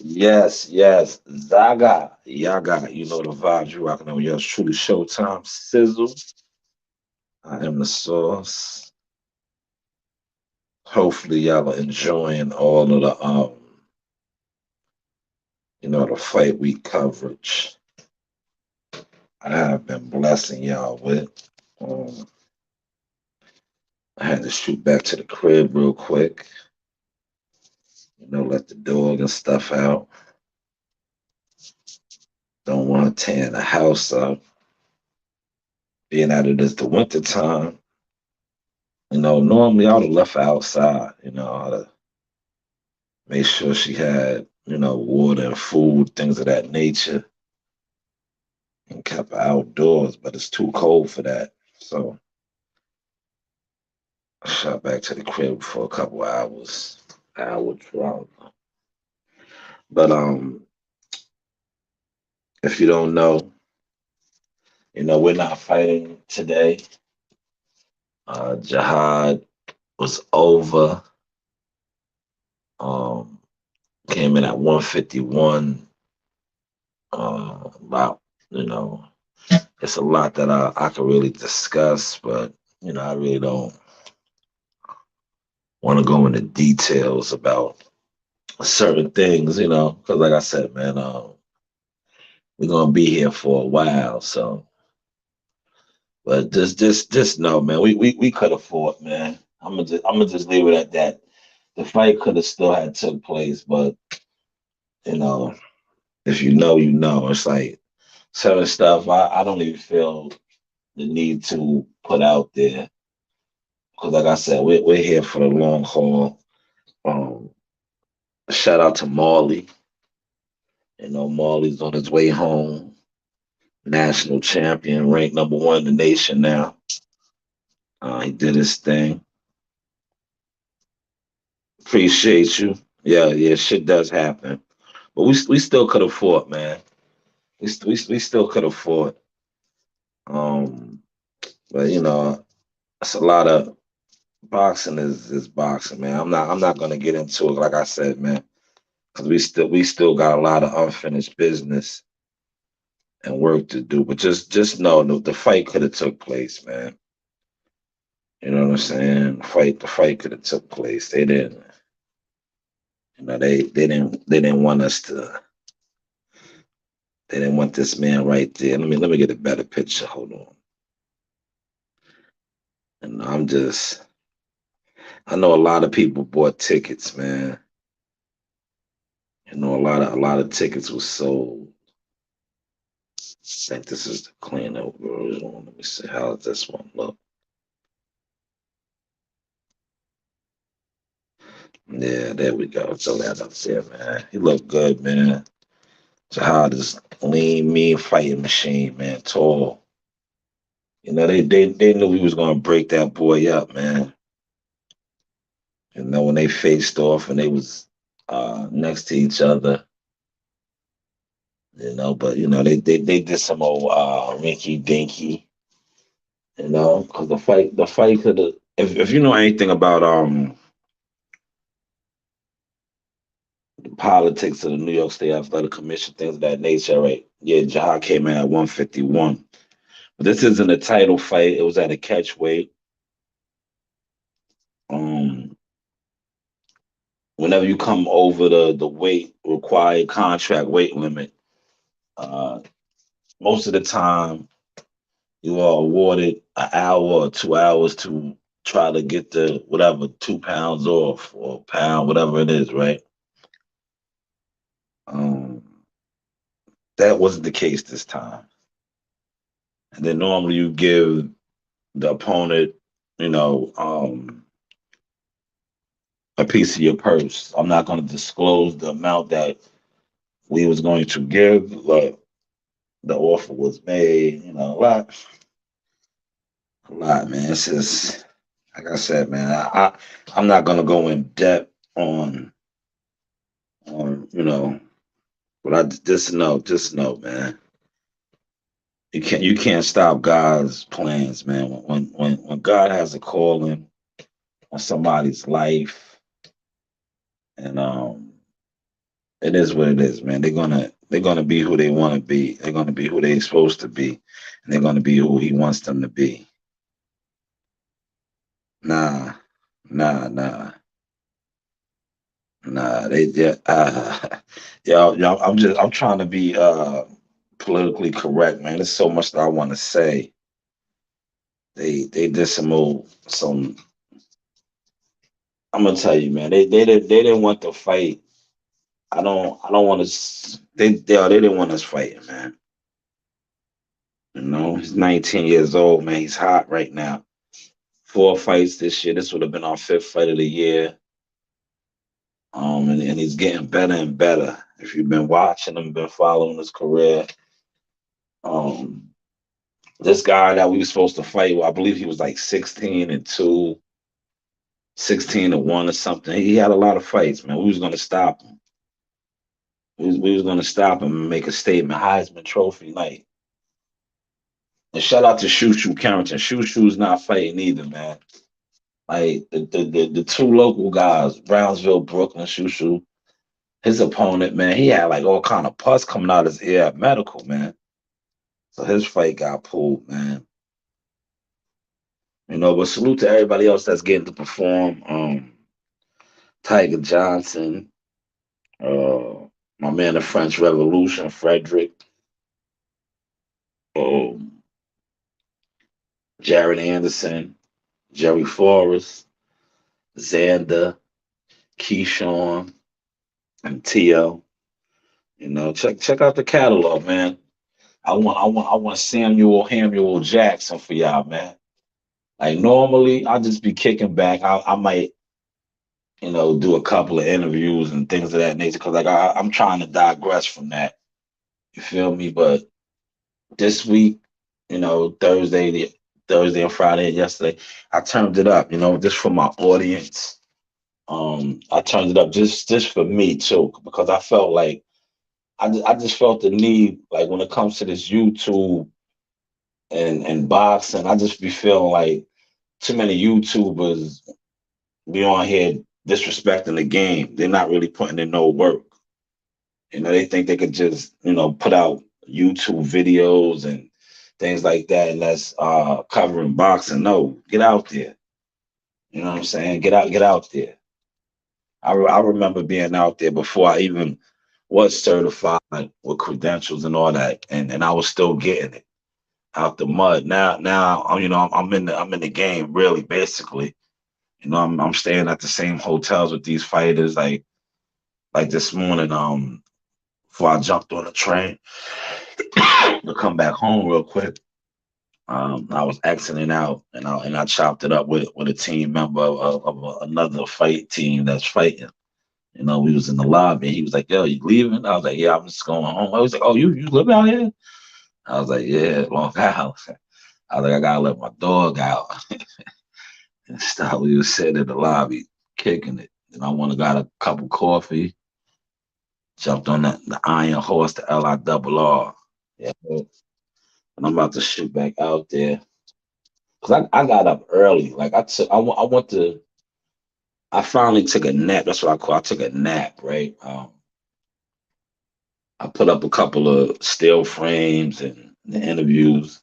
Yes, yes. Zaga, Yaga, you know the vibes you rocking on. Yours truly, Showtime Sizzle. I am the sauce. Hopefully, y'all are enjoying all of the the fight week coverage I have been blessing y'all with. Um, I had to shoot back to the crib real quick. Let the dog and stuff out. Don't want to tear the house up. Being that it is the winter time, normally I would have left her outside. I'd have made sure she had, water and food, things of that nature, and kept her outdoors. But it's too cold for that. So I shot back to the crib for a couple hours. Hour drunk. But if you don't know, we're not fighting today. Jihad was over. Um, came in at 151. About you know, it's a lot that I could really discuss, but I really don't want to go into details about certain things, because like I said, man, we're gonna be here for a while. So, but just know, man, we could have fought, man. I'm gonna just leave it at that. The fight could have still had took place, but you know, if you know, you know. It's like certain stuff I don't even feel the need to put out there because, like I said, we're here for the long haul. Um, Shout out to Marley. Marley's on his way home. National champion, ranked number one in the nation now. He did his thing. Appreciate you. Yeah, yeah, shit does happen, but we still could have fought, man. We still could have fought. Um, but it's a lot of boxing is boxing, man. I'm not gonna get into it, like I said, man, because we still got a lot of unfinished business and work to do. But just know the fight could have took place, man. You know what I'm saying? The fight could have took place. They didn't. They didn't want us to. They didn't want this man right there. Let me get a better picture. Hold on. And I know a lot of people bought tickets, man. A lot of tickets were sold. I think this is the cleanup version. Let me see how does this one look. Yeah, there we go. Throw that up there, man. He looked good, man. Jihad is lean, mean fighting machine, man. Tall. They knew we was gonna break that boy up, man. When they faced off and they was next to each other, but they did some old rinky dinky, because the fight could have, if you know anything about the politics of the New York State Athletic Commission, things of that nature, right? Yeah, Jihad came in at 151. But this isn't a title fight. It was at a catch weight. Um, Whenever you come over the weight required contract weight limit, uh, most of the time you are awarded an hour or 2 hours to try to get the whatever 2 pounds off or a pound, whatever it is, right? Um, that wasn't the case this time. And then normally you give the opponent, you know, um, a piece of your purse. I'm not going to disclose the amount that we was going to give, but the offer was made. A lot, man. It's just like I said, man. I'm not going to go in depth on but I just know, man. You can't stop God's plans, man. When God has a calling on somebody's life, and It is what it is, man. They're gonna be who they want to be. They're gonna be who they're supposed to be, and they're gonna be who he wants them to be. Nah, nah. They yeah, y'all. I'm trying to be politically correct, man. There's so much that I want to say. They did some. I'm gonna tell you, man. They didn't want to fight. I don't want to. They didn't want us fighting, man. You know, he's 19 years old, man. He's hot right now. 4 fights this year. This would have been our fifth fight of the year. And he's getting better and better. If you've been watching him, been following his career, um, this guy that we were supposed to fight, well, I believe he was like 16-2, 16-1 or something. He had a lot of fights, man. We was gonna stop him. We was gonna stop him and make a statement. Heisman Trophy night. And shout out to Shoo Shoo Carrington. Shoo Shoo's not fighting either, man. Like the two local guys, Brownsville, Brooklyn, Shoo Shoo. His opponent, man, he had like all kind of pus coming out his ear at medical, man. So his fight got pulled, man. But salute to everybody else that's getting to perform. Tiger Johnson, uh, my man, the French Revolution, Frederick, um, Jared Anderson, Jerry Forrest, Xander, Keyshawn, and Tio. Check out the catalog, man. I want Samuel Jackson for y'all, man. Like normally, I just be kicking back. I might, do a couple of interviews and things of that nature because like I'm trying to digress from that. You feel me? But this week, Thursday and Friday and yesterday, I turned it up. Just for my audience. I turned it up just for me too because I felt like I just felt the need like when it comes to this YouTube and boxing, I just be feeling like too many YouTubers be on here disrespecting the game. They're not really putting in no work. They think they could just, put out YouTube videos and things like that, and that's covering boxing. No, get out there. You know what I'm saying? Get out there. I remember being out there before I even was certified with credentials and all that, and I was still getting it out the mud. Now, I'm in the game really, basically. I'm staying at the same hotels with these fighters. Like this morning, before I jumped on the train to come back home real quick. I was exiting out, and I chopped it up with a team member of another fight team that's fighting. We was in the lobby. He was like, "Yo, you leaving?" I was like, "Yeah, I'm just going home." I was like, "Oh, you live out here?" I was like, "Yeah, Long Island." I was like, "I gotta let my dog out." And stuff. We was sitting in the lobby, kicking it. And I went and got a cup of coffee, jumped on the Iron Horse, the LIRR. Yeah, and I'm about to shoot back out there. Cause I got up early. Like I went to, I finally took a nap. That's what I call. I took a nap, right? I put up a couple of still frames and the interviews,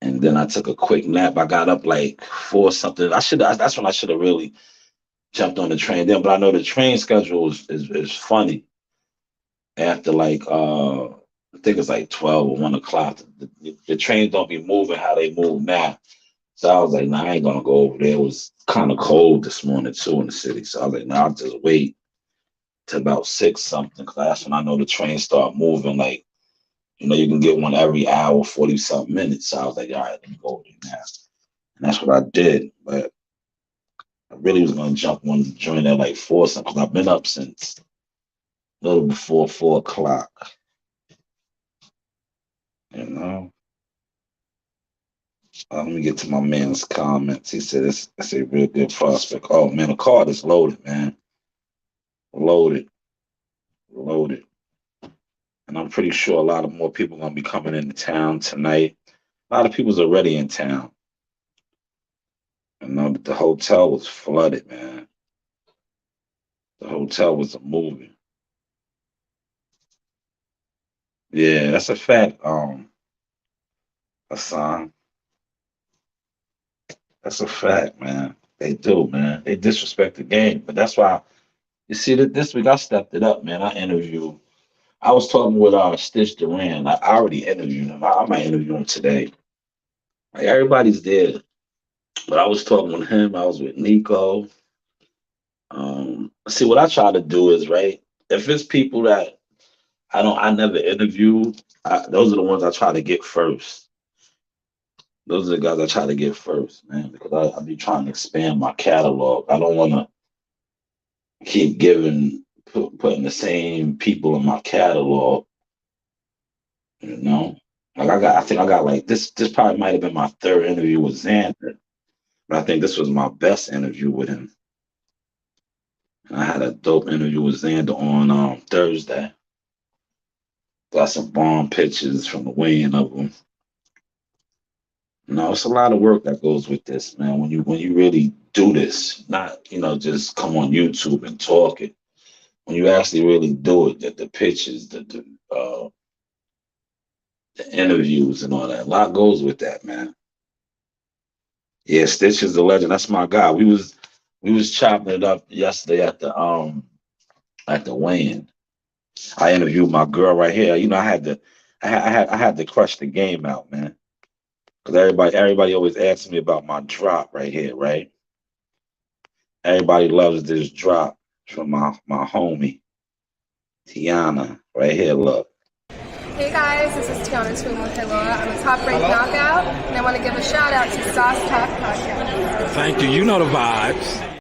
and then I took a quick nap. I got up like four something. I should. That's when I should have really jumped on the train then. But I know the train schedule is funny after like I think it's like 12 or 1 o'clock. The trains don't be moving how they move now. So I was like, nah, I ain't gonna go over there. It was kind of cold this morning too in the city. So I was like, nah, I'll just wait till about 6 something, because that's when I know the trains start moving. Like, you can get one every hour, 40 something minutes. So I was like, all right, let me go over there now. And that's what I did. But I really was gonna jump on join at like 4 something, 'cause I've been up since a little before 4 o'clock. You know. Let me get to my man's comments. He said it's a real good prospect. Oh man, the card is loaded, man. Loaded, loaded. And I'm pretty sure a lot of more people are gonna be coming into town tonight. A lot of people's already in town. But the hotel was flooded, man. The hotel was a movie. Yeah, that's a fact. Hassan, that's a fact, man. They do, man. They disrespect the game, but that's why you see that this week I stepped it up, man. I interviewed. I was talking with Stitch Duran. I already interviewed him. I might interview him today. Like, everybody's there, but I was talking with him. I was with Nico. See, what I try to do is right. If it's people that I never interviewed, those are the ones I try to get first. Those are the guys I try to get first, man, because I be trying to expand my catalog. I don't want to keep putting the same people in my catalog, you know. I think I got like this. This probably might have been my third interview with Xander, but I think this was my best interview with him. And I had a dope interview with Xander on Thursday. Got some bomb pictures from the weigh-in of him. No, it's a lot of work that goes with this, man. When you really do this, not just come on YouTube and talk it. When you actually really do it, the pitches, the interviews and all that, a lot goes with that, man. Yeah, Stitch is the legend. That's my guy. We was chopping it up yesterday at the weigh-in. I interviewed my girl right here. I had to crush the game out, man. Because everybody always asks me about my drop right here, right? Everybody loves this drop from my homie Tiana right here. Look, Hey guys, this is Tiana Twin with Laura. I'm a top ranked knockout, and I want to give a shout out to Sauce Talk Podcast. Thank you. You know the vibes.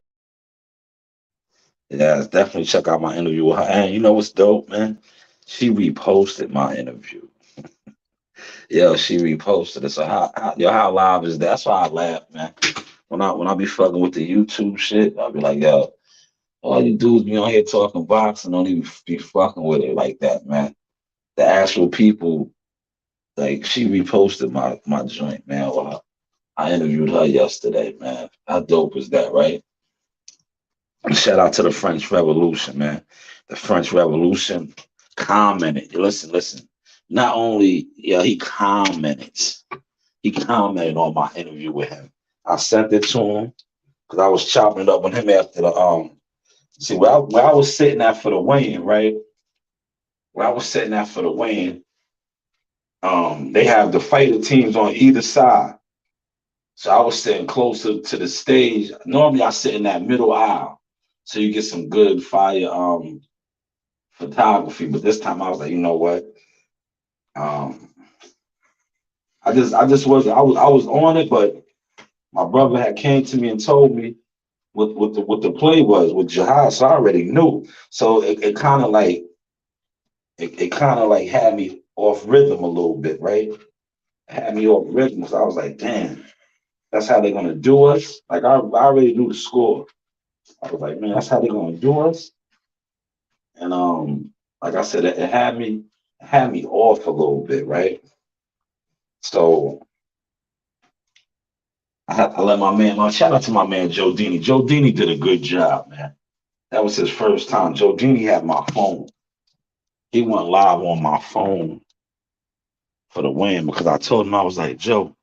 yeah, definitely check out my interview with her. And you know what's dope, man? She reposted my interview. Yo, she reposted it. So how live is that? That's why I laugh, man. When I be fucking with the YouTube shit, I'll be like, yo, all you dudes be on here talking boxing, don't even be fucking with it like that, man. The actual people, like she reposted my joint, man. Well, I interviewed her yesterday, man. How dope is that, right? And shout out to the French Revolution, man. The French Revolution commented. Listen, listen. Not only, yeah, he commented on my interview with him. I sent it to him because I was chopping it. Up with him after the see where I was sitting at for the weigh-in, right? Where I was sitting at for the weigh-in, they have the fighter teams on either side. So I was sitting closer to the stage. Normally I sit in that middle aisle. So you get some good fire photography. But this time I was like, you know what? Um I just wasn't I was on it, but my brother had came to me and told me what the play was with Jihad. So I already knew. So it kind of like it kind of like had me off rhythm a little bit, right? It had me off rhythm. So I was like, damn, that's how they're gonna do us. Like I already knew the score. I was like, man, that's how they're gonna do us. And like I said, it had me off a little bit, right? So I let my shout out to my man Joe Dini. Joe Dini did a good job, man. That was his first time. Joe Dini had my phone. He went live on my phone for the win because I told him I was like, Joe,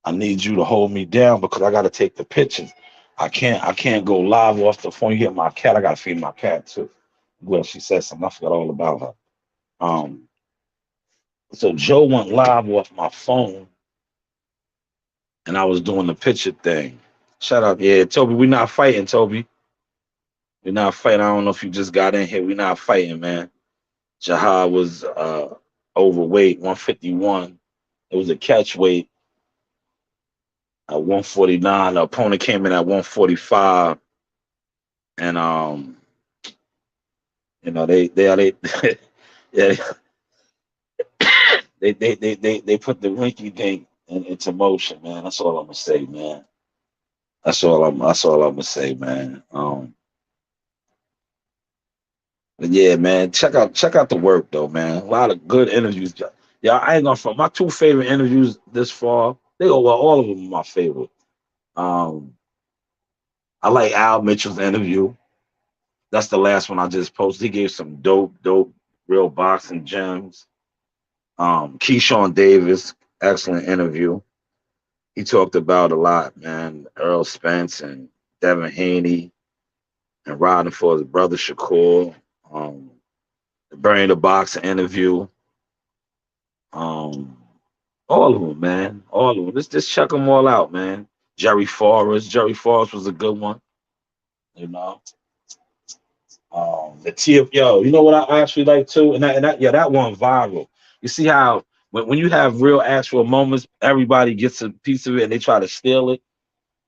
I need you to hold me down because I gotta take the pictures. I can't go live off the phone. You hear my cat, I gotta feed my cat too. Well, she said something. I forgot all about her. Um, so Joe went live off my phone and I was doing the picture thing. Shout out, yeah, Toby. We're not fighting, Toby. We're not fighting. I don't know if you just got in here. We're not fighting, man. Jahad was overweight, 151. It was a catch weight at 149. The opponent came in at 145, and they yeah, they put the rinky dink into motion, man. That's all I'm gonna say, man. That's all I'm gonna say, man. But yeah, man, check out the work though, man. A lot of good interviews. Yeah, I ain't gonna front. My two favorite interviews this far, all of them are my favorite. Um, I like Al Mitchell's interview. That's the last one I just posted. He gave some dope, real boxing gems. Keyshawn Davis, excellent interview. He talked about a lot, man. Earl Spence and Devin Haney and riding for his brother Shakur. Um, the Bernie the Boxer interview. Um, all of them, man. All of them. Just check them all out, man. Jerry Forrest. Jerry Forrest was a good one. You know. The TF, yo, you know what I actually like too, and that yeah, that one viral. You see how when you have real actual moments, everybody gets a piece of it and they try to steal it.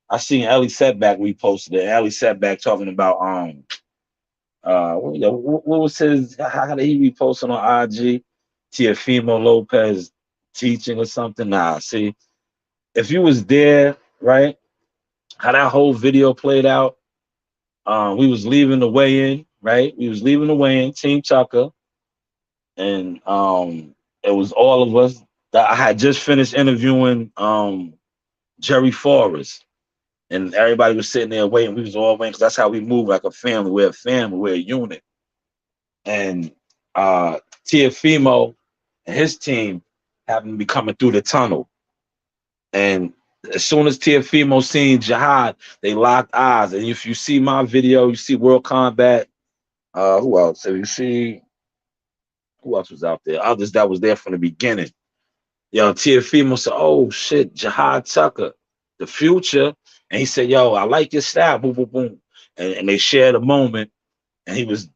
I seen Ellie Setback reposted it. Ellie Setback talking about what was his, how did he repost it on IG? Tiafimo Lopez teaching or something. Nah, see, if you was there, right, how that whole video played out. We was leaving the weigh-in, right? We was leaving the weigh-in, Team Tucker, and it was all of us. That I had just finished interviewing Jerry Forrest, and everybody was sitting there waiting. We was all waiting because that's how we move, like a family. We're a family. We're a unit. And Tiafimo and his team happened to be coming through the tunnel, and as soon as Tiafimo seen Jihad, they locked eyes. And if you see my video, you see World Combat. Who else? If you see who else was out there? Others that was there from the beginning. Yo, Tiafimo said, "Oh shit, Jihad Tucker, the future." And he said, "Yo, I like your style." Boom, boom, boom. And they shared a moment. And he was,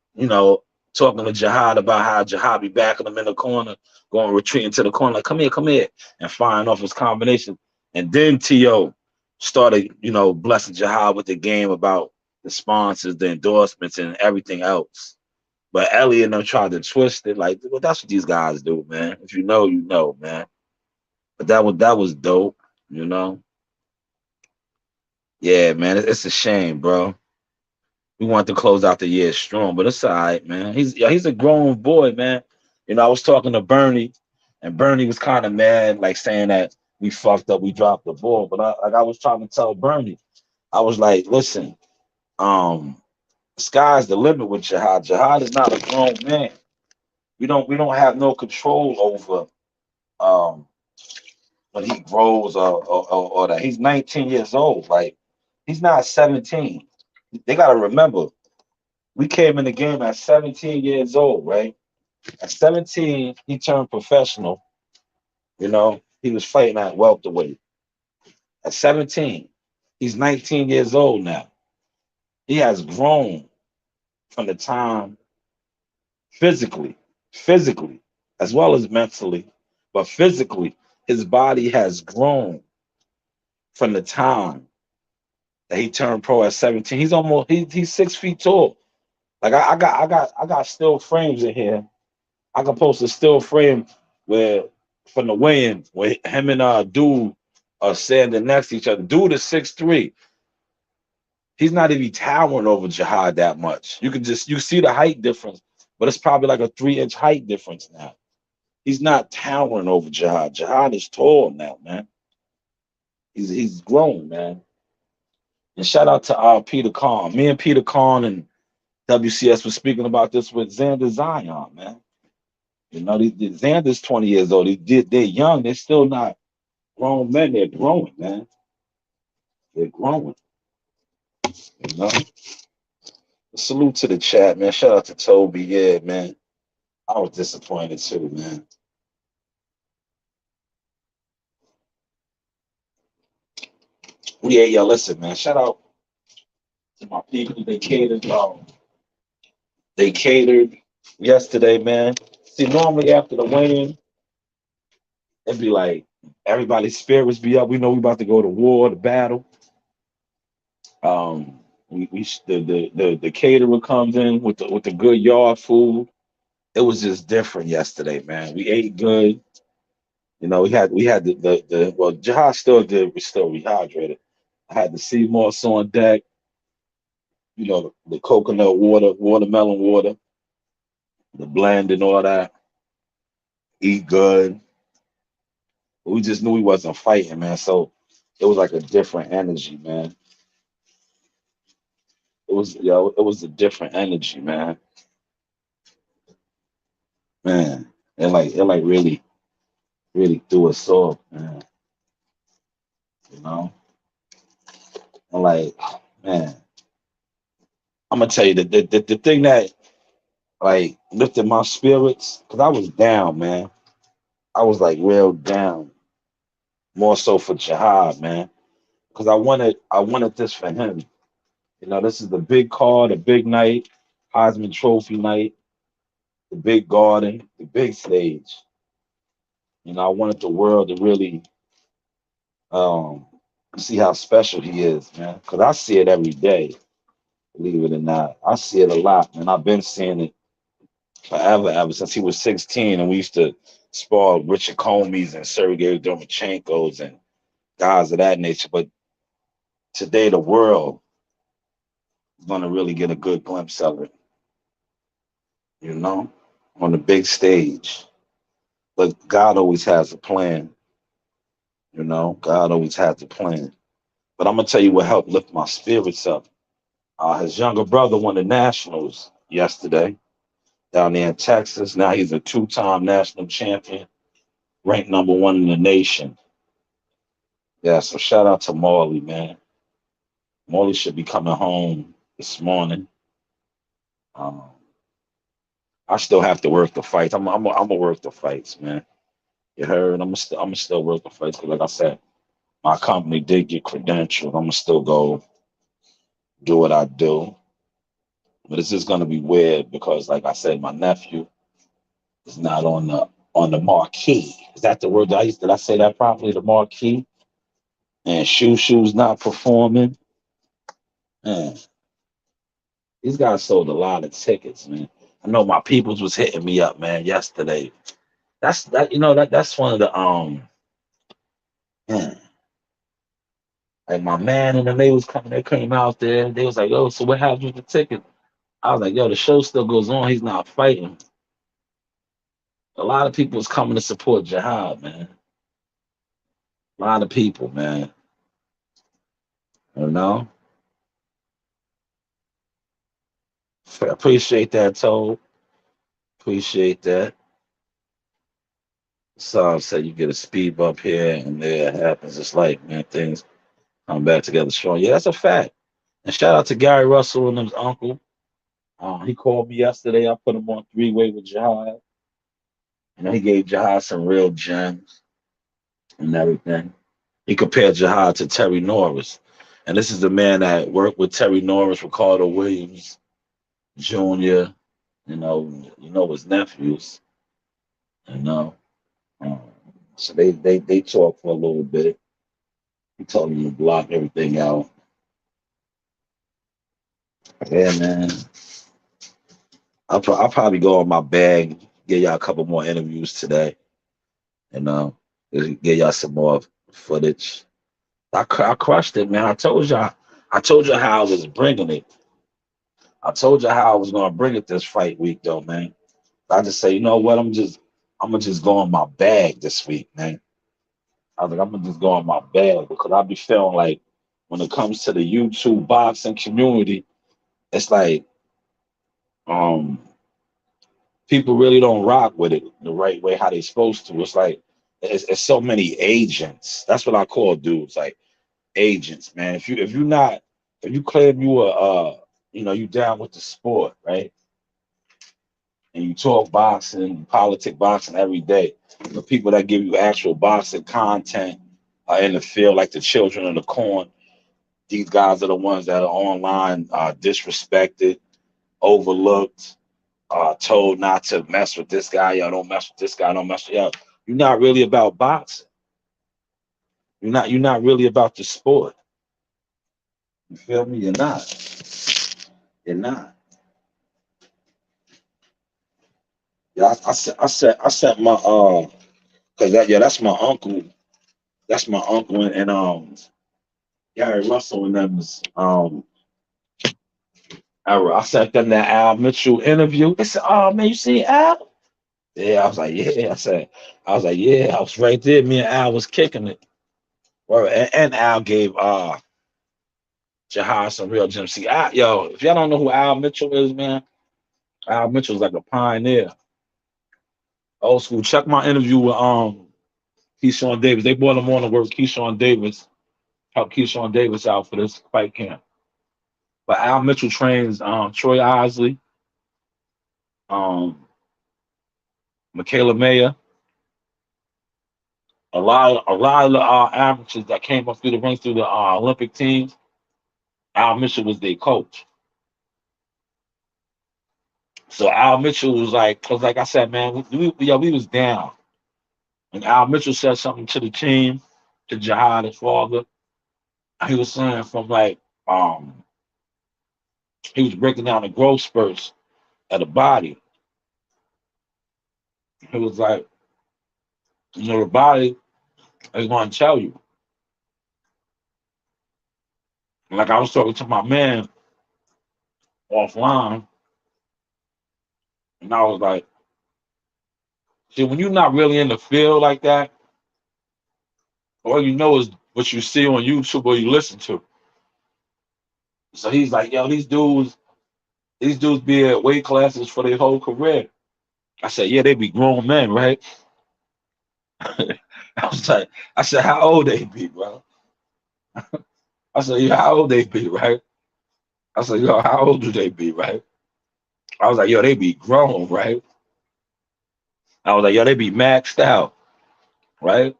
talking to Jihad about how Jihad be backing him in the corner, going retreating to the corner, like, come here, and firing off his combination. And then T.O. started, blessing Jihad with the game about the sponsors, the endorsements, and everything else. But Ellie and them tried to twist it, like, well, that's what these guys do, man. If you know, you know, man. But that was dope, you know. Yeah, man, it's a shame, bro. We want to close out the year strong, but it's all right, man. He's a grown boy, man. I was talking to Bernie, and Bernie was kind of mad, like saying that we fucked up, we dropped the ball. But I was trying to tell Bernie, I was like, listen, sky's the limit with Jihad. Jihad is not a grown man. We don't have no control over um when he grows or that. He's 19 years old. Like, he's not 17. They gotta remember, we came in the game at 17 years old, right? At 17, he turned professional. He was fighting at welterweight. At 17, he's 19 years old now. He has grown from the time physically, as well as mentally, but physically, his body has grown from the time that he turned pro at 17. He's 6 feet tall. Like, I got still frames in here. I can post a still frame where from the weigh-in where him and dude are standing next to each other. Dude is 6'3". He's not even towering over Jihad that much. You see the height difference, but it's probably like a 3-inch height difference now. He's not towering over Jihad. Jihad is tall now, man. He's grown, man. And shout out to Peter Kahn. Me and Peter Kahn and WCS was speaking about this with Xander Zion, man. Xander's 20 years old. They're young. They're still not grown men. They're growing, man. They're growing. You know. Salute to the chat, man. Shout out to Toby. Yeah, man. I was disappointed too, man. Yeah, yeah. Listen, man. Shout out to my people. They catered yesterday, man. See, normally after the weigh-in, it'd be like everybody's spirits be up. We know we about to go to war, to battle. The caterer comes in with the good yard food. It was just different yesterday, man. We ate good. We had the well, Jihad still good. We still rehydrated. I had the sea moss on deck. The coconut water, watermelon water, the blend and all that. Eat good. We just knew we wasn't fighting, man. So it was like a different energy, man. It was a different energy, man. Man, it like really really threw us off, man. You know, and like, man, I'm gonna tell you the thing that like lifted my spirits because I was down, man. I was like real down, more so for Jihad, man, because I wanted this for him. You know, this is the big card, the big night, Heisman Trophy night, the big garden, the big stage. You know, I wanted the world to really um, see how special he is, man. Because I see it every day, believe it or not. I see it a lot, man. I've been seeing it forever, ever since he was 16, and we used to spar Richard Comeys and Sergey Dermachenkos and guys of that nature. But today, the world is going to really get a good glimpse of it, you know, on the big stage. But God always has a plan, you know. God always has a plan. But I'm gonna tell you what helped lift my spirits up. His younger brother won the nationals yesterday down there in Texas. Now he's a two-time national champion, ranked number 1 in the nation. Yeah, so shout out to Marley, man. Marley should be coming home this morning. Um, I still have to work the fights. I'm gonna work the fights, man. You heard? I'm still work the fights. 'Cause like I said, my company did get credentialed. I'm gonna still go do what I do. But it's just gonna be weird because, like I said, my nephew is not on the marquee. Is that the word that I used? Did I say that properly? The marquee. And Shoe's not performing. Man, these guys sold a lot of tickets, man. I know my peoples was hitting me up, man, yesterday. That's one of the man, like my man and them, they was coming, they came out there. They was like, "Oh, so what happened with the ticket?" I was like, "Yo, the show still goes on. He's not fighting." A lot of people was coming to support Jihad, man. A lot of people, man. You know, appreciate that, Toad. Appreciate that. Some said you get a speed bump here and there. It happens. It's like, man, things come back together strong. Yeah, that's a fact. And shout out to Gary Russell and his uncle. He called me yesterday. I put him on three-way with Jihad. You know, he gave Jihad some real gems and everything. He compared Jihad to Terry Norris. And this is the man that worked with Terry Norris, Ricardo Williams Jr., his nephews, you know. Um, so they talked for a little bit. He told me to block everything out. Yeah, man. I'll probably go on my bag, get y'all a couple more interviews today, you know, get y'all some more footage. I crushed it, man. I told you how I was bringing it. I told you how I was gonna bring it this fight week, though, man. I just say, you know what? I'm gonna just go on my bag this week, man. I was like, I'm gonna just go on my bag because I be feeling like when it comes to the YouTube boxing community, it's like um people really don't rock with it the right way how they supposed to. It's like it's so many agents. That's what I call dudes, like agents, man. If you claim you are you down with the sport, right? And you talk boxing, politic boxing every day. The people that give you actual boxing content in the field, like the children of the corn, these guys are the ones that are online disrespected, overlooked, told not to mess with this guy. Yo, don't mess with this guy. Don't mess with yo. You're not really about boxing. You're not really about the sport. You feel me? You're not. You're not. Yeah, I sent my cause that's my uncle. That's my uncle and Gary Russell and them was I sent them that Al Mitchell interview. They said, "Oh man, you see Al?" Yeah, I was like, "Yeah." I was like, "Yeah." I was right there. Me and Al was kicking it. Well, and Al gave Jahar some real gems. See, yo, if y'all don't know who Al Mitchell is, man, Al Mitchell's like a pioneer, old school. Check my interview with Keyshawn Davis. They brought him on to work. Keyshawn Davis helped Keyshawn Davis out for this fight camp. But Al Mitchell trains Troy Isley, um, Michaela Mayer, a lot of the amateurs that came up through the ranks through the Olympic teams. Al Mitchell was their coach. So Al Mitchell was like, cause like I said, man, we was down, and Al Mitchell said something to the team, to Jihad, his father. He was saying from like he was breaking down the growth spurts of the body. He was like, the body is going to tell you. Like I was talking to my man offline, and I was like, see, when you're not really in the field like that, all you know is what you see on YouTube or you listen to. So he's like, yo, these dudes be at weight classes for their whole career. I said, yeah, they be grown men, right? I said, how old they be, bro? I said, yeah, how old they be, right? I said, yo, how old do they be, right? I was like, yo, they be grown, right? I was like, yo, they be maxed out, right?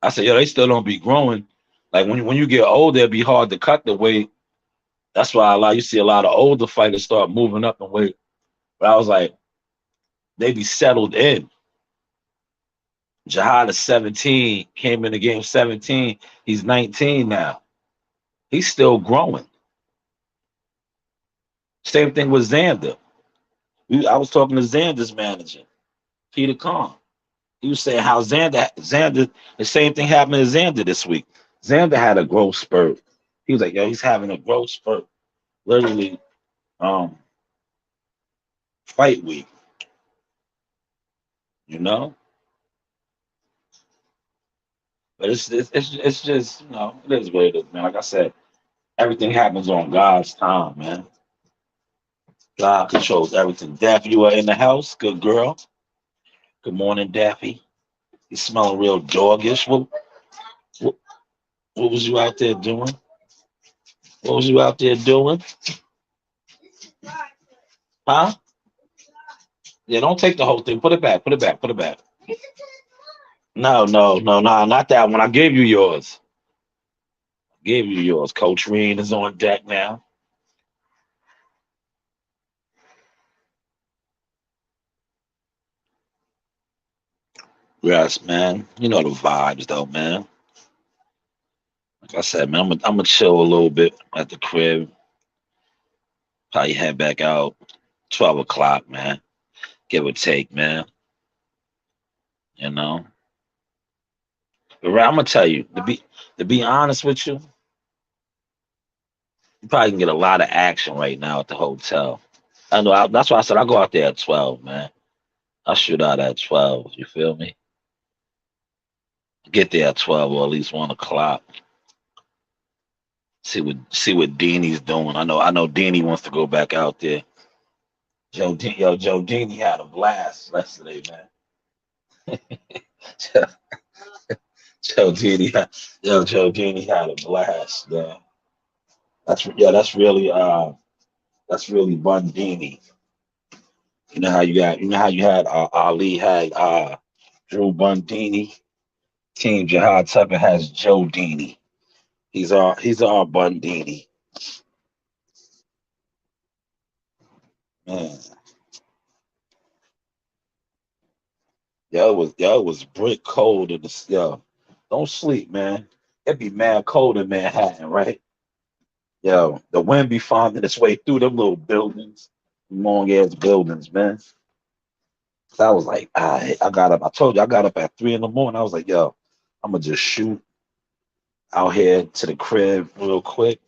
I said, yo, they still don't be growing. Like when you get older, it'd be hard to cut the weight. That's why you see a lot of older fighters start moving up in weight. But I was like, they be settled in. Jihad is 17, came in the game 17. He's 19 now. He's still growing. Same thing with Xander. I was talking to Xander's manager, Peter Khan. He was saying how Xander, the same thing happened to Xander this week. Xander had a growth spurt. He was like, yo, he's having a growth spurt. Literally, fight week. You know? But it's just, it is what it is, man. Like I said, everything happens on God's time, man. God controls everything. Daffy, you are in the house. Good girl. Good morning, Daffy. You smelling real doggish. What was you out there doing? What was you out there doing? Huh? Yeah, don't take the whole thing. Put it back. Put it back. Put it back. No, not that one. I gave you yours. Coach Reen is on deck now. Yes, man. You know the vibes, though, man. Like I said, man, I'm gonna chill a little bit at the crib. Probably head back out 12 o'clock, man. Give or take, man. You know. But I'm gonna tell you, to be honest with you, you probably can get a lot of action right now at the hotel. I know. That's why I said I go out there at 12, man. I shoot out at 12. You feel me? Get there at 12 or at least 1 o'clock. See what Deanie's doing. I know Deanie wants to go back out there. Joe Deanie had a blast yesterday, man. Joe Deanie had a blast, man. That's really Bun Deanie. You know how you had Ali had Drew Bundini. Team Jihad Tucker has Joe Deanie. He's our Bundini. Man. It was brick cold in the Don't sleep, man. It'd be mad cold in Manhattan, right? Yo, the wind be finding its way through them little buildings, long ass buildings, man. So I was like, I got up. I told you I got up at 3 in the morning. I was like, yo, I'm gonna just shoot out here to the crib real quick.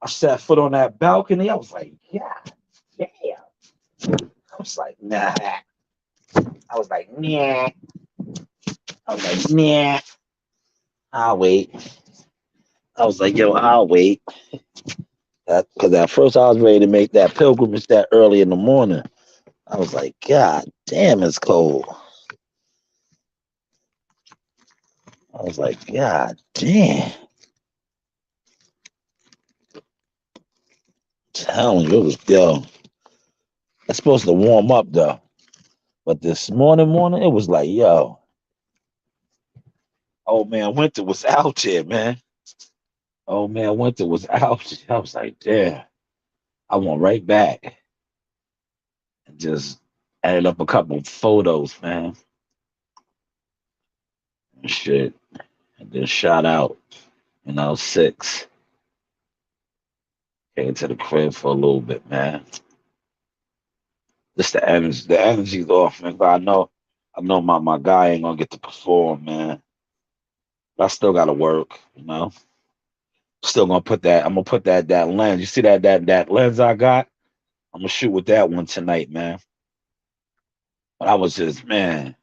I set foot on that balcony. I was like, yeah, damn. I was like, nah. I was like, nah. I'll wait. I was like, yo, I'll wait. Because at first I was ready to make that pilgrimage that early in the morning. I was like, God damn, it's cold. I was like, God damn. Telling you, it was yo. It's supposed to warm up though. But this morning, it was like, yo, old man Winter was out here, man. Old man Winter was out here. I was like, damn. I went right back and just added up a couple of photos, man. And shit. And then shot out. And I was 6. Came to the crib for a little bit, man. Just the energy's off, man. But I know my guy ain't gonna get to perform, man. But I still gotta work, you know. Still gonna put that. I'm gonna put that lens. You see that lens I got? I'm gonna shoot with that one tonight, man. But I was just, man.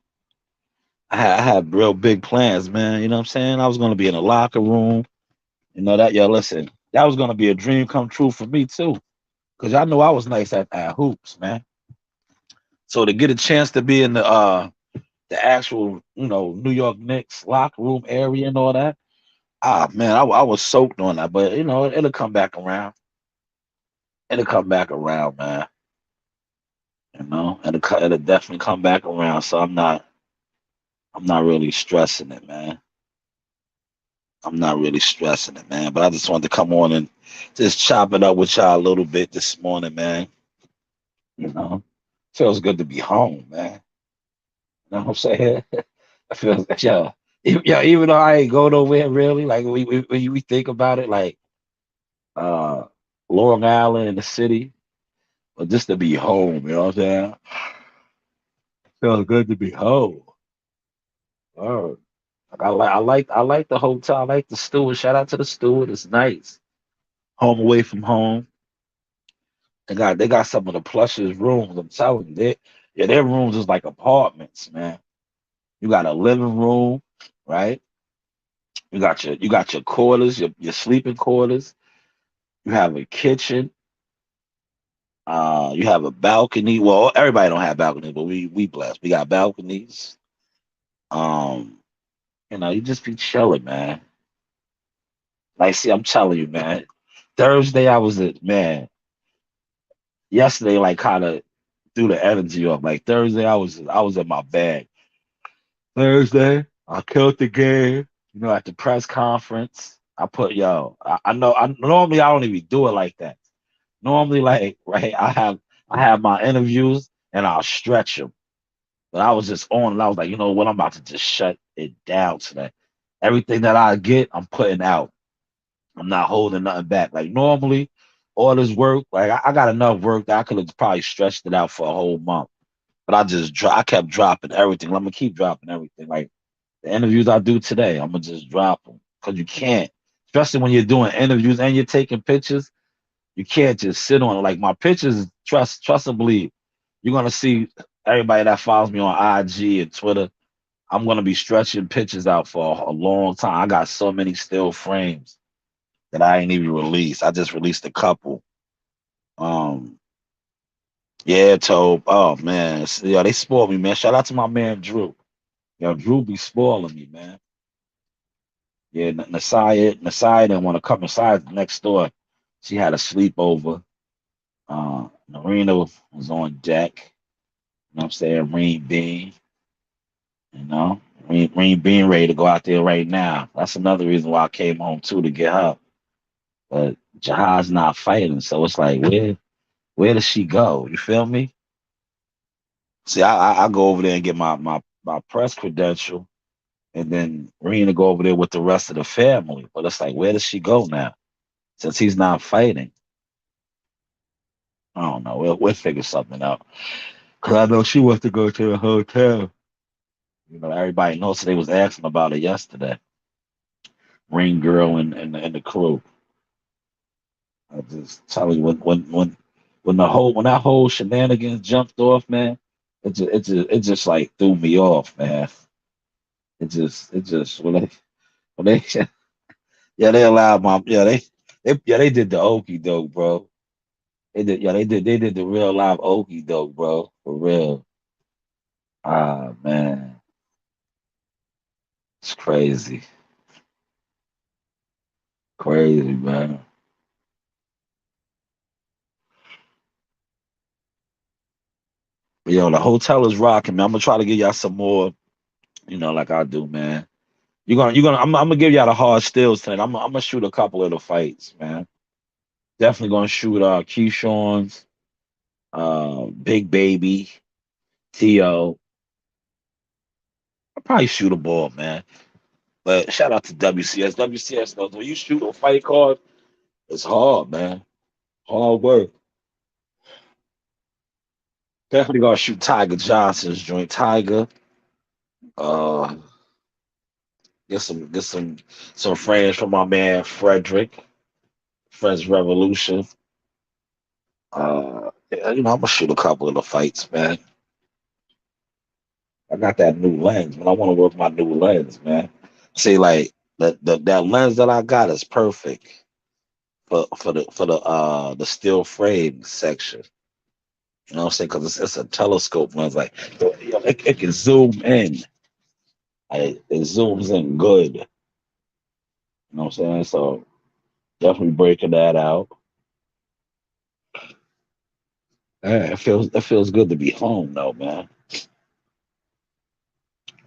I had real big plans, man. You know what I'm saying? I was gonna be in the locker room. You know that, yo. Listen, that was gonna be a dream come true for me too, cause I know I was nice at hoops, man. So to get a chance to be in the actual, New York Knicks locker room area and all that, ah, man, I was soaked on that. But it'll come back around. It'll come back around, man. It'll definitely come back around. So I'm not really stressing it, man. I'm not really stressing it, man. But I just wanted to come on and just chop it up with y'all a little bit this morning, man. You know, feels good to be home, man. You know what I'm saying? I feel, yo, even though I ain't go nowhere really, like we think about it, like uh, Long Island in the city, but just to be home, you know what I'm saying? Feels good to be home. Oh, I like the hotel. I like the steward. Shout out to the steward. It's nice. Home away from home. They got some of the plushest rooms. I'm telling you, their rooms is like apartments, man. You got a living room, right? You got your quarters, your sleeping quarters. You have a kitchen. You have a balcony. Well, everybody don't have balconies, but we blessed. We got balconies. Um, you just be chilling, man. Like, see, I'm telling you, man. Thursday, I was at man. Yesterday, like, kind of threw the energy off. Like Thursday, I was in my bag. Thursday, I killed the game. At the press conference, I put I know. Normally I don't even do it like that. Normally, like right, I have my interviews and I'll stretch them. But I was just on and I was like, you know what? I'm about to just shut it down today. Everything that I get, I'm putting out. I'm not holding nothing back. Like normally, all this work, like I got enough work that I could have probably stretched it out for a whole month. But I kept dropping everything. I'm gonna keep dropping everything. Like the interviews I do today, I'm gonna just drop them because you can't, especially when you're doing interviews and you're taking pictures. You can't just sit on it. Like my pictures, trust and believe. You're gonna see everybody that follows me on IG and Twitter. I'm gonna be stretching pictures out for a long time. I got so many still frames that I ain't even released. I just released a couple. Um, yeah, Tobe. Oh man, yeah, they spoiled me, man. Shout out to my man Drew. Yo, Drew be spoiling me, man. Yeah, Nasaya didn't want to come. Nasaya's next door. She had a sleepover. Marina was on deck. You know what I'm saying? Green Bean. You know, Green Bean ready to go out there right now. That's another reason why I came home too to get her. But Jahad's not fighting, so it's like where does she go? You feel me? See, I go over there and get my press credential, and then Rena go over there with the rest of the family. But it's like, where does she go now? Since he's not fighting, I don't know. We'll figure something out. Cause I know she wants to go to the hotel. Everybody knows. So they was asking about it yesterday. Ring girl and the crew. I just tell you when that whole shenanigans jumped off, man. It just like threw me off, man. It just when they yeah they allowed my they did the okey doke, bro. They did the real live okey doke, bro, for real. Ah man, It's crazy. Crazy, man. Yo, the hotel is rocking, man. I'm gonna try to give y'all some more, like I do, man. I'm gonna give y'all the hard stills tonight. I'm gonna shoot a couple of the fights, man. Definitely gonna shoot Keyshawn's, Big Baby, T.O. I'll probably shoot a ball, man. But shout out to WCS. WCS knows when you shoot a fight card, it's hard, man. Hard work. Definitely gonna shoot Tiger Johnson's joint. Tiger. Uh, get some frames from my man Frederick. Friends Revolution. Yeah, I'm gonna shoot a couple of the fights, man. I got that new lens, but I want to work my new lens, man. See, like that lens that I got is perfect for the still frame section. You know what I'm saying? Because it's a telescope lens. Like it can zoom in. It zooms in good. You know what I'm saying? So definitely breaking that out. Yeah, it feels good to be home though, man.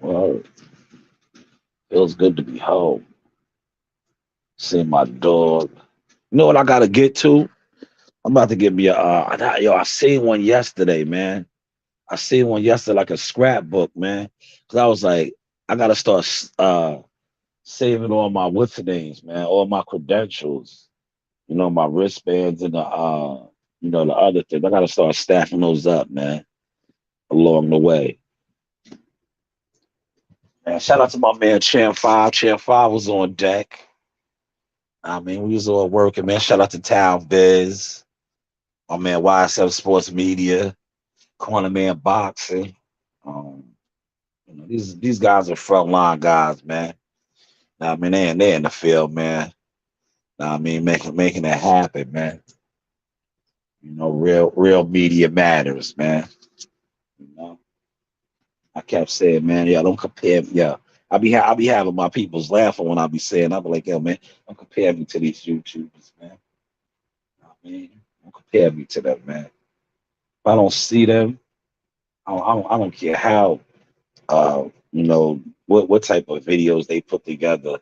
Well, it feels good to be home. Seeing my dog. You know what I gotta get to? I'm about to get me I seen one yesterday, man. I seen one yesterday, like a scrapbook, man. Cause I was like, I gotta start saving all my what's the names, man, all my credentials, my wristbands and the other things. I gotta start stacking those up, man, along the way. Man, shout out to my man Champ Five. Champ Five was on deck. I mean, we was all working, man. Shout out to Town Biz, my man YSF Sports Media, Corner Man Boxing. Um, these guys are frontline guys, man. I mean, they in the field, man. I mean, making it happen, man. Real media matters, man. You know, I kept saying, man, yeah, don't compare, yeah. I be having my peoples laughing when I be saying, I be like, yo, man, don't compare me to these YouTubers, man. I mean, don't compare me to them, man. If I don't see them, I don't care how, what type of videos they put together,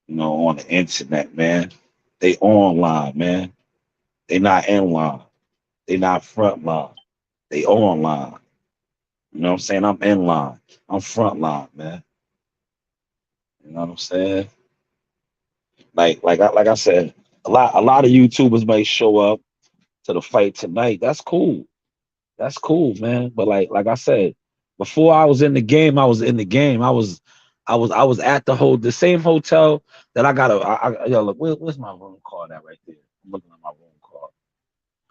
on the internet, man. They online, man. They not in line. They not front line. They online. You know what I'm saying? I'm in line. I'm front line, man. You know what I'm saying? Like I said, a lot of YouTubers may show up to the fight tonight. That's cool. That's cool, man. But like I said, before I was in the game, I was in the game. I was at the same hotel that I got yo, look, where's my room card at right there? I'm looking at my room card.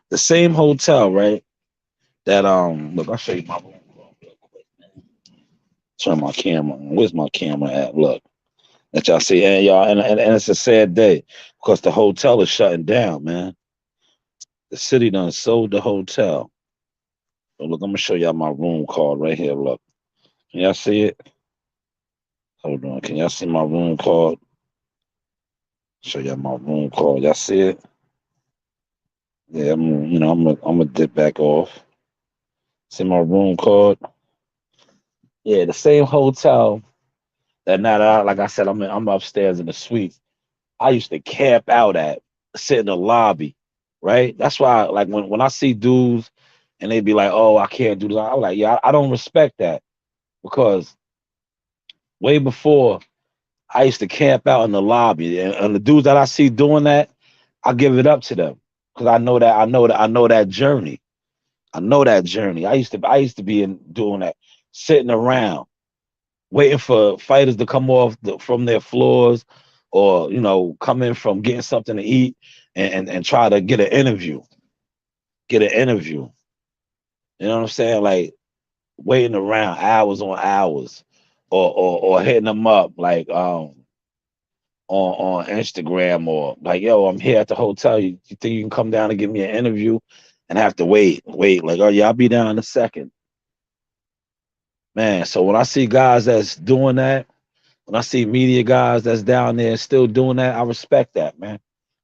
The same hotel, right? That look, I'll show you my room card real quick, man. Turn my camera on. Where's my camera at? Look. That y'all see, and y'all, and it's a sad day because the hotel is shutting down, man. The city done sold the hotel. So look, I'm gonna show y'all my room card right here. Look, can y'all see it? Hold on, can y'all see my room card? Show y'all my room card. Y'all see it? Yeah, I'm gonna dip back off. See my room card? Yeah, the same hotel that now that like I said, I'm upstairs in the suite. I used to camp out at, sit in the lobby, right? That's why, like, when I see dudes and they be like, "Oh, I can't do this," I'm like, "Yeah, I don't respect that," because way before I used to camp out in the lobby, and the dudes that I see doing that, I give it up to them because I know that journey. I know that journey. I used to be doing that, sitting around waiting for fighters to come off from their floors or come in from getting something to eat and try to get an interview. You know what I'm saying? Like waiting around hours on hours or hitting them up like on Instagram or like, yo, I'm here at the hotel. You think you can come down and give me an interview and have to wait like, oh yeah, I'll be down in a second. Man, so when I see guys that's doing that, When I see media guys that's down there still doing that, I respect that, man.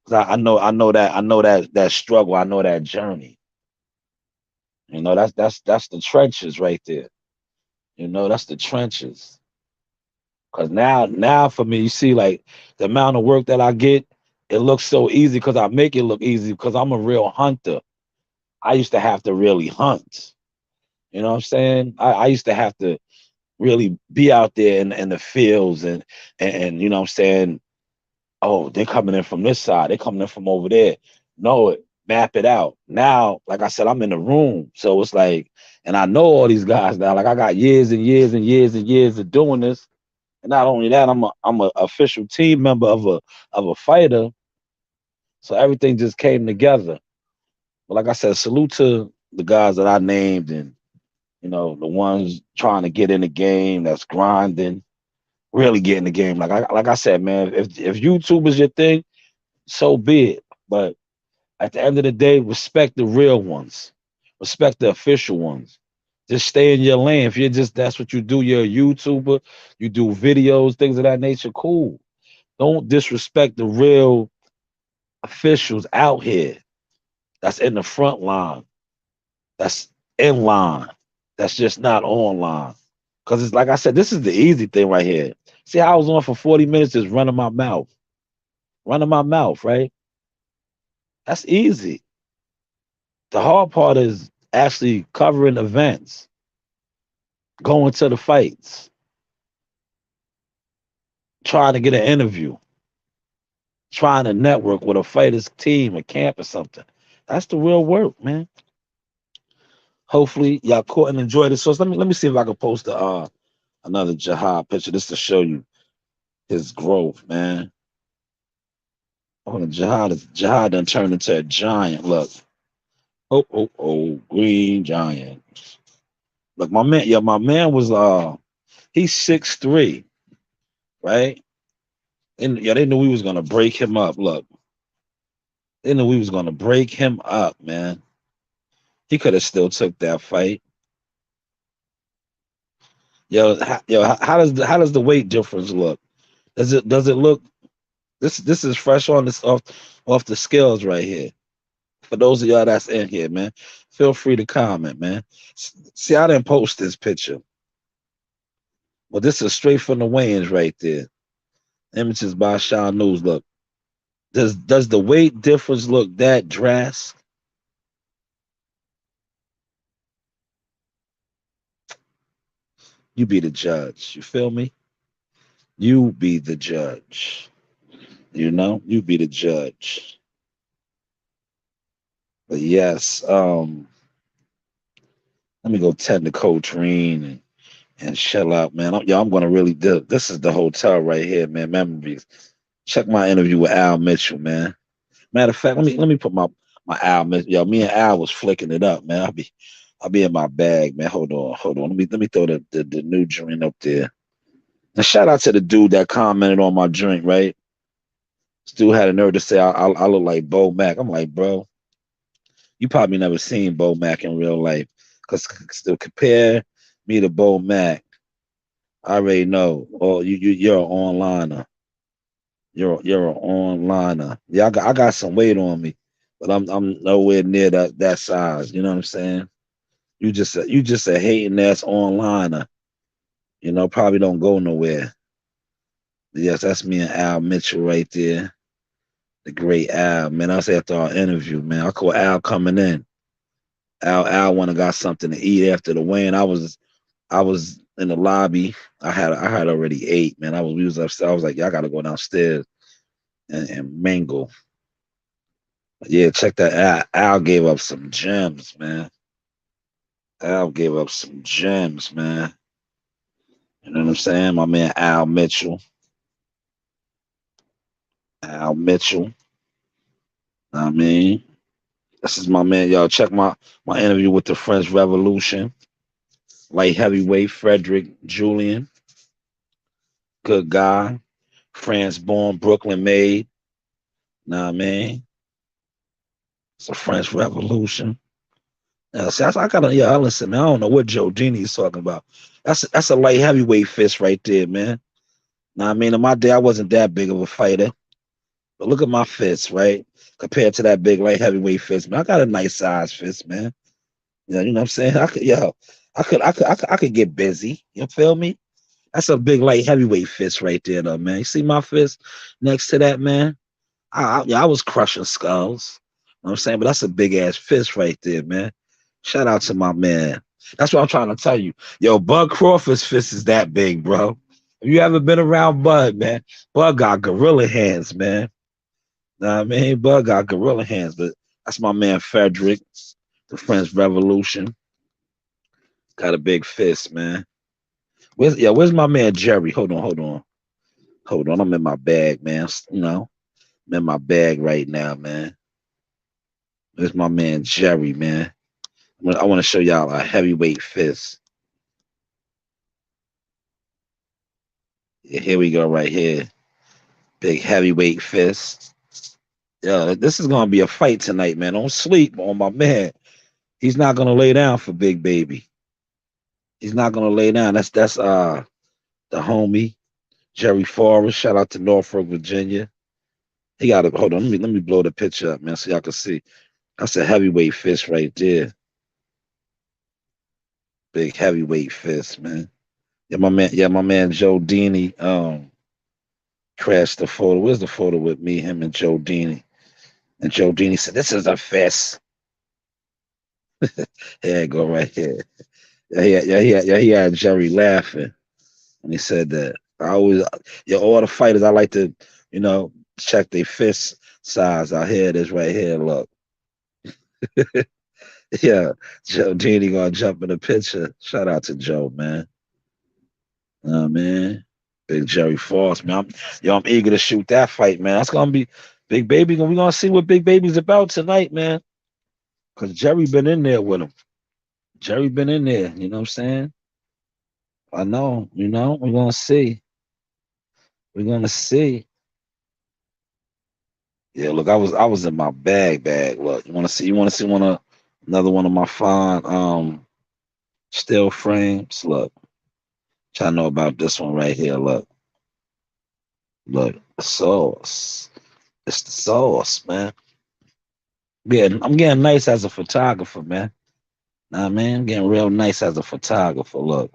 'Cause I know that struggle. I know that journey. That's the trenches right there. That's the trenches. Cause now for me, you see, like the amount of work that I get, it looks so easy because I make it look easy because I'm a real hunter. I used to have to really hunt. You know what I'm saying? I used to have to really be out there in the fields and you know what I'm saying, oh, they're coming in from this side, they're coming in from over there. Know it, map it out. Now, like I said, I'm in the room. So it's like, and I know all these guys now. Like I got years and years and years and years of doing this. And not only that, I'm a official team member of a fighter. So everything just came together. But like I said, salute to the guys that I named and the ones trying to get in the game, that's grinding, really get in the game. Like I said, man, if YouTube is your thing, so be it. But at the end of the day, respect the real ones, respect the official ones. Just stay in your lane. If you're just that's what you do, you're a YouTuber, you do videos, things of that nature, cool. Don't disrespect the real officials out here that's in the front line, that's in line, that's just not online. Because it's like I said, this is the easy thing right here. See how I was on for 40 minutes just running my mouth, right? That's easy. The hard part is actually covering events, going to the fights, trying to get an interview, trying to network with a fighter's team, a camp, or something. That's the real work, man. Hopefully, y'all caught and enjoyed it. So let me see if I can post another Jihad picture just to show you his growth, man. Oh, the Jihad done turned into a giant. Look, oh, green giant. Look, my man was he's 6'3", right? And yeah, they knew we was gonna break him up. Look, they knew we was gonna break him up, man. He could have still took that fight. How does the weight difference look? Does it look this is fresh on this off the scales right here. For those of y'all that's in here, man, feel free to comment, man. See, I didn't post this picture. Well, this is straight from the weigh-ins right there. Images by Sean News. Look, does the weight difference look that drastic? You be the judge. You feel me? You be the judge. You be the judge. But yes, let me go tend to Coach Reen and chill out, man. I'm gonna really do. This is the hotel right here, man. Memories. Check my interview with Al Mitchell, man. Matter of fact, let me put my Al Mitchell. Yo, me and Al was flicking it up, man. I'll be in my bag, man. Hold on. Let me throw the new joint up there. Now, shout out to the dude that commented on my drink, right? This dude had a nerve to say I look like Bo Mac. I'm like, bro, you probably never seen Bo Mac in real life. Cause to compare me to Bo Mac, I already know. Oh, you're an onliner. You're an onliner. Yeah, I got some weight on me, but I'm nowhere near that size. You know what I'm saying? You just a hating ass onliner. Probably don't go nowhere. Yes, that's me and Al Mitchell right there. The great Al, man. I was after our interview, man. I call Al coming in. Al went and got something to eat after the weigh-in. I was in the lobby. I had already ate, man. We was upstairs. I was like, y'all gotta go downstairs and mingle. But yeah, check that. Al gave up some gems, man. Al gave up some gems, man. You know what I'm saying? My man Al Mitchell. Al Mitchell. I mean, this is my man. Y'all check my interview with the French Revolution. Light heavyweight Frederick Julian. Good guy. France born, Brooklyn made. Know what I mean? It's a French Revolution. See, I gotta, yeah, listen, man. I don't know what Joe Dini is talking about. That's a light heavyweight fist right there, man. Now, I mean, in my day, I wasn't that big of a fighter. But look at my fists, right? Compared to that big light heavyweight fist, man. I got a nice size fist, man. Yeah, you know what I'm saying? I could get busy. You feel me? That's a big light heavyweight fist right there, though, man. You see my fist next to that, man? I was crushing skulls. You know what I'm saying? But that's a big ass fist right there, man. Shout out to my man. That's what I'm trying to tell you. Yo, Bud Crawford's fist is that big, bro. If you ever been around Bud, man, Bud got gorilla hands, man. Nah, I mean, Bud got gorilla hands, but that's my man Frederick, the French Revolution. Got a big fist, man. Where's my man Jerry? Hold on. I'm in my bag, man. You know, I'm in my bag right now, man. There's my man Jerry, man. I want to show y'all a heavyweight fist. Yeah, here we go, right here. Big heavyweight fist. Yeah, this is gonna be a fight tonight, man. Don't sleep on my man. He's not gonna lay down for Big Baby. He's not gonna lay down. That's the homie Jerry Forrest. Shout out to Norfolk, Virginia. He got it. Hold on, let me blow the picture up, man, so y'all can see. That's a heavyweight fist right there. Big heavyweight fist, man. Yeah, my man Joe Dini crashed the photo. Where's the photo with me, him, and Joe Dini? And Joe Dini said, "This is a fist." Here, go right here. He had Jerry laughing, and he said that I always, all the fighters, I like to, you know, check their fist size. Out here it is right here. Look, yeah, Joe Dini gonna jump in the picture. Shout out to Joe, man. Man, Big Jerry Foss, man. I'm eager to shoot that fight, man. That's gonna be Big Baby. We gonna see what Big Baby's about tonight, man. Cause Jerry been in there with him. Jerry been in there. You know what I'm saying? I know. You know, we're gonna see. We're gonna see. Yeah, look, I was in my bag. Look, you wanna see? You wanna see another one of my fine still frames? Look, try to know about this one right here. Look, the sauce. It's the sauce, man. Yeah, I'm getting nice as a photographer, man. Nah, man, I'm getting real nice as a photographer. Look,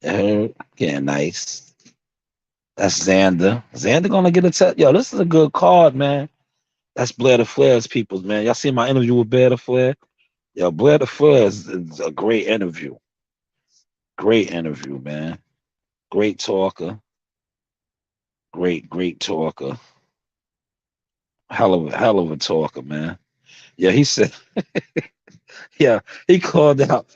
you heard? Getting nice. That's Xander. Xander gonna get a test. Yo, this is a good card, man. That's Blair the Flair's peoples, man. Y'all see my interview with Blair the Flair? Yo, Blair the Flair is a great interview. Great interview, man. Great talker. Great talker. Hell of a talker, man. Yeah, he said, yeah, he called out,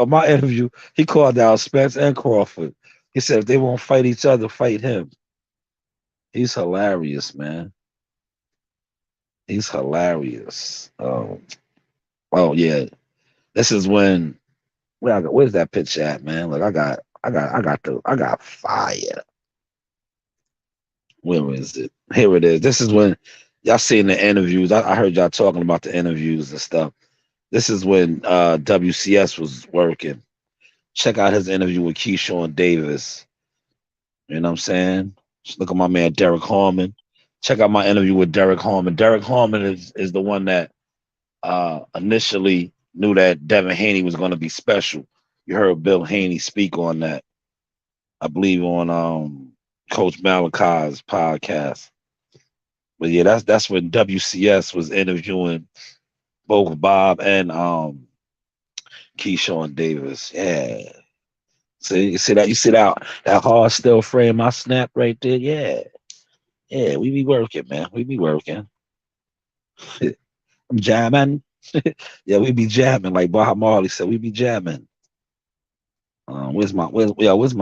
my interview, he called out Spence and Crawford. He said if they won't fight each other, fight him. He's hilarious, man. He's hilarious. Oh yeah. This is when where's that picture at, man? Look, I got fire. Where is it? Here it is. This is when y'all seen the interviews. I heard y'all talking about the interviews and stuff. This is when WCS was working. Check out his interview with Keyshawn Davis. You know what I'm saying? Just look at my man Derek Harmon. Check out my interview with Derek Harmon. Derek Harmon is the one that initially knew that Devin Haney was going to be special. You heard Bill Haney speak on that, I believe, on Coach Malachi's podcast. But yeah, that's when WCS was interviewing both Bob and Keyshawn Davis. Yeah. See, you see that hard still frame I snap right there? Yeah. Yeah, we be working, man. We be working. I'm jamming. Yeah, we be jamming, like Bob Marley said. We be jamming. Where's my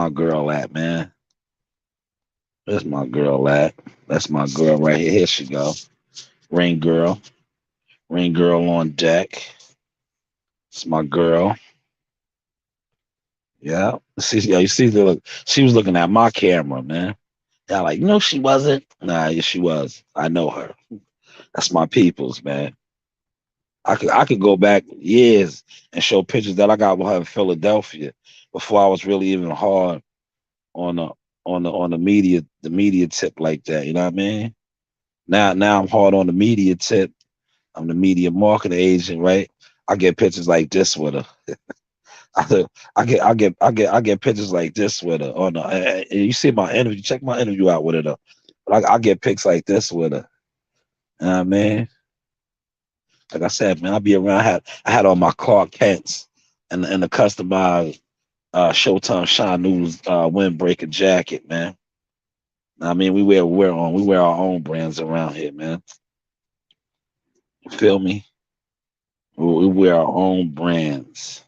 girl at, man? Where's my girl at? That's my girl right here. Here she go. Rain girl on deck. It's my girl. Yeah. You see look. She was looking at my camera, man. Yeah, like, no, she wasn't. Nah, yes, she was. I know her. That's my peoples, man. I could go back years and show pictures that I got with her in Philadelphia before I was really even hard on on the media tip like that. You know what I mean? Now I'm hard on the media tip. I'm the media marketing agent, right? I get pictures like this with her. I get pictures like this with her. On you see my interview, check my interview out with her though. But I get pics like this with her. You know what I mean? Like I said, man, I be around. I had on my Clark Kents and the customized Showtime Shine News windbreaker jacket, man. I mean, we wear our own brands around here, man. You feel me? We wear our own brands.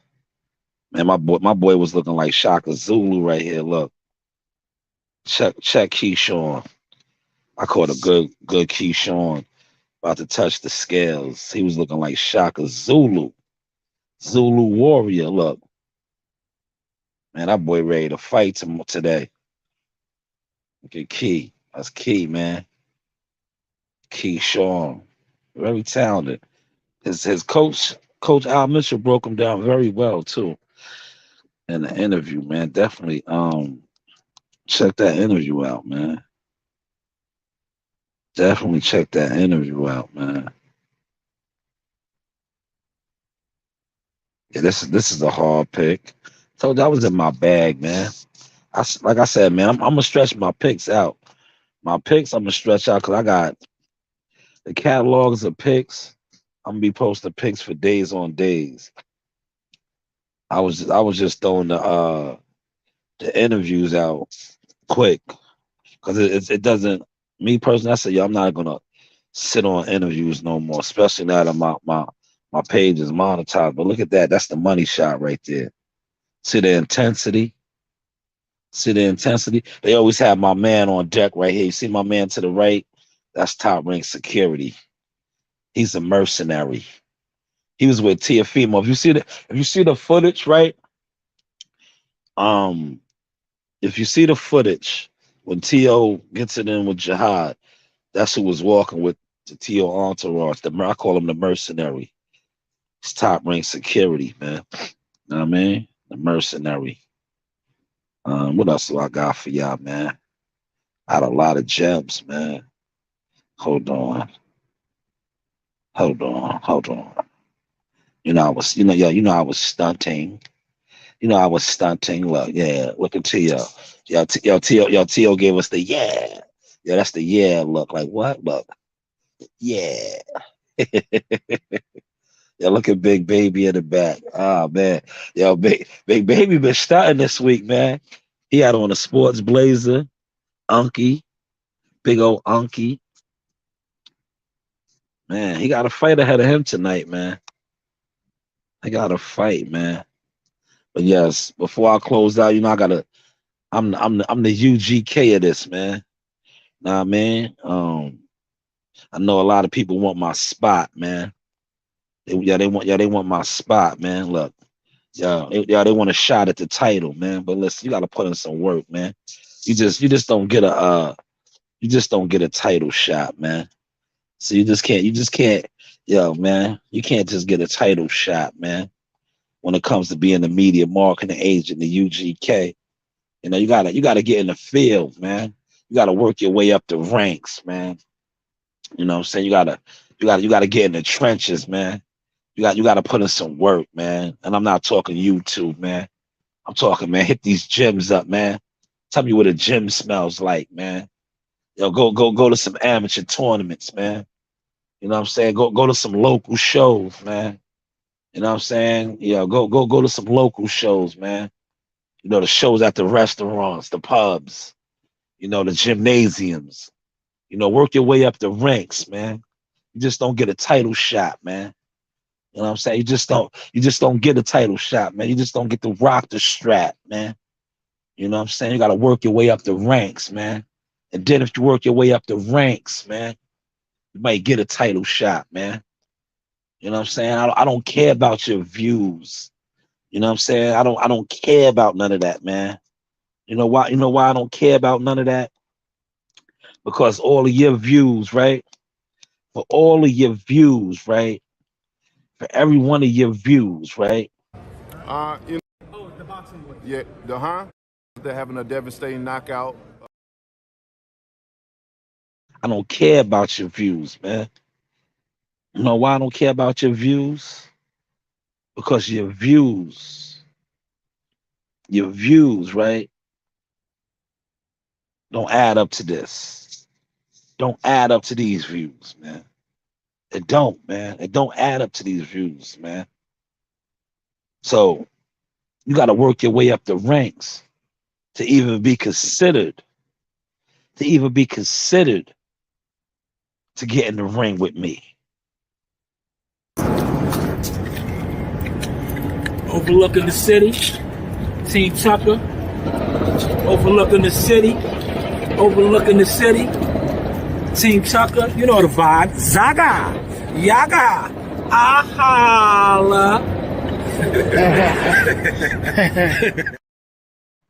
Man, my boy was looking like Shaka Zulu right here. Look, check Keyshawn. I caught a good Keyshawn about to touch the scales. He was looking like Shaka Zulu. Zulu warrior. Look, man, that boy ready to fight today. Look at Key. That's Key, man. Keyshawn. Very talented. His Coach Al Mitchell broke him down very well too in the interview, man. Definitely check that interview out, man. Definitely check that interview out, man. Yeah, this is a hard pick. Told you I was in my bag, man. Like I said, man, I'm gonna stretch my picks out. My picks I'm gonna stretch out because I got the catalogs of picks. I'm gonna be posting picks for days on days. I was just throwing the interviews out quick because it doesn't. Me personally, I said, yo, I'm not gonna sit on interviews no more, especially now that my page is monetized. But look at that, that's the money shot right there. See the intensity. See the intensity. They always have my man on deck right here. You see my man to the right? That's top rank security. He's a mercenary. He was with Tiafimo. If you see the footage, right? If you see the footage when T.O. gets it in with Jihad, that's who was walking with the T.O. entourage. I call him the mercenary. It's top rank security, man. You know what I mean? The mercenary. What else do I got for y'all, man? I had a lot of gems, man. Hold on. You know, I was stunting. You know, I was stunting. Look, yeah, look at T.O. T.O. gave us the yeah. Yeah, that's the yeah look. Like what? Look. Yeah. Yeah, look at Big Baby in the back. Oh man. Yo, Big Baby been stunting this week, man. He had on a sports blazer, Unky, big old Unky. Man, he got a fight ahead of him tonight, man. He got a fight, man. But yes, before I close out, you know, I'm the UGK of this, man. Nah, man. I know a lot of people want my spot, man. They want my spot, man. Look, they want a shot at the title, man. But listen, you got to put in some work, man. You just don't get a title shot, man. So you just can't, yo, man. You can't just get a title shot, man. When it comes to being the media marketing agent, the UGK, you know, you gotta get in the field, man. You gotta work your way up the ranks, man. You know what I'm saying? You gotta get in the trenches, man. You gotta put in some work, man. And I'm not talking YouTube, man. I'm talking, man, hit these gyms up, man. Tell me what a gym smells like, man. Yo, go to some amateur tournaments, man. You know what I'm saying? Go to some local shows, man. You know what I'm saying? Yeah, go to some local shows, man. You know, the shows at the restaurants, the pubs, you know, the gymnasiums. You know, work your way up the ranks, man. You just don't get a title shot, man. You know what I'm saying? You just don't get a title shot, man. You just don't get to rock the strap, man. You know what I'm saying? You gotta work your way up the ranks, man. And then if you work your way up the ranks, man, you might get a title shot, man. You know what I'm saying? I don't care about your views. You know what I'm saying? I don't care about none of that, man. You know why? You know why I don't care about none of that? Because all of your views, right? For all of your views, right? For every one of your views, right? You know, yeah, They're having a devastating knockout. I don't care about your views, man. You know why I don't care about your views? Because your views, right, don't add up to this. Don't add up to these views, man. It don't, man. It don't add up to these views, man. So you got to work your way up the ranks to even be considered, to get in the ring with me. Overlooking the city, Team Tucker. Overlooking the city, Team Tucker. You know the vibe. Zaga, yaga, ahala.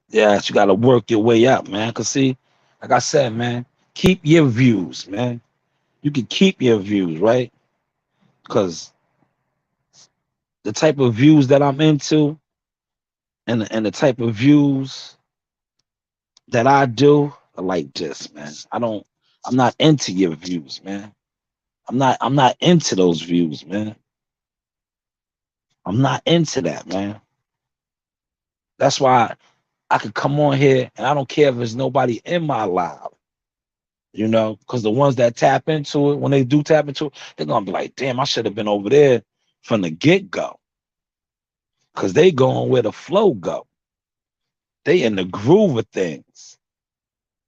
Yes, you got to work your way up, man. Cause see, like I said, man, keep your views, man. You can keep your views, right? Because the type of views that I'm into, and the type of views that I do are like this, man. I'm not into your views, man. I'm not into those views, man. I'm not into that, man. That's why I could come on here and I don't care if there's nobody in my live, you know, because the ones that tap into it, when they do tap into it, they're gonna be like, damn, I should have been over there from the get-go. Cause they going where the flow go. They in the groove of things.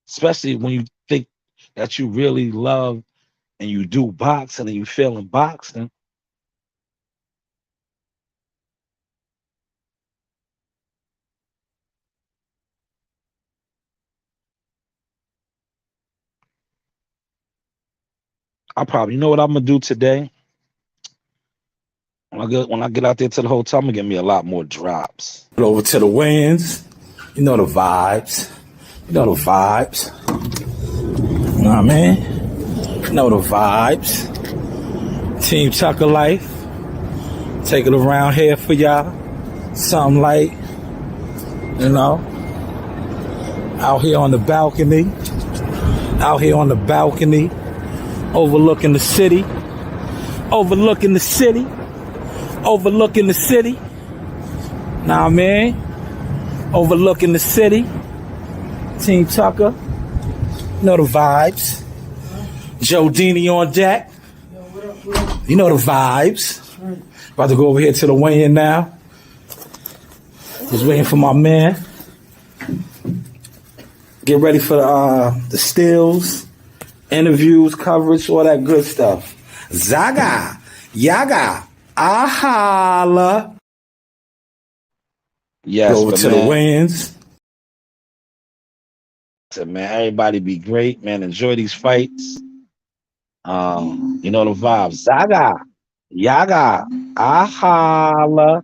Especially when you think that you really love and you do boxing and you feeling boxing. You know what I'm gonna do today? When I get out there to the hotel, I'm gonna get me a lot more drops. Over to the weigh-ins. You know the vibes. You know the vibes. You know what I mean? You know the vibes. Team Tucker Life. Take it around here for y'all. Something light. You know. Out here on the balcony. Overlooking the city. Overlooking the city. Nah, man. Overlooking the city. Team Tucker. You know the vibes. Joe Dini on deck. You know the vibes. About to go over here to the weigh-in now. Just waiting for my man. Get ready for the stills, interviews, coverage, all that good stuff. Zaga, yaga, ahala. Yes, Over to the weigh-ins. Man, everybody be great, man. Enjoy these fights. You know the vibes. Zaga, yaga, ahala.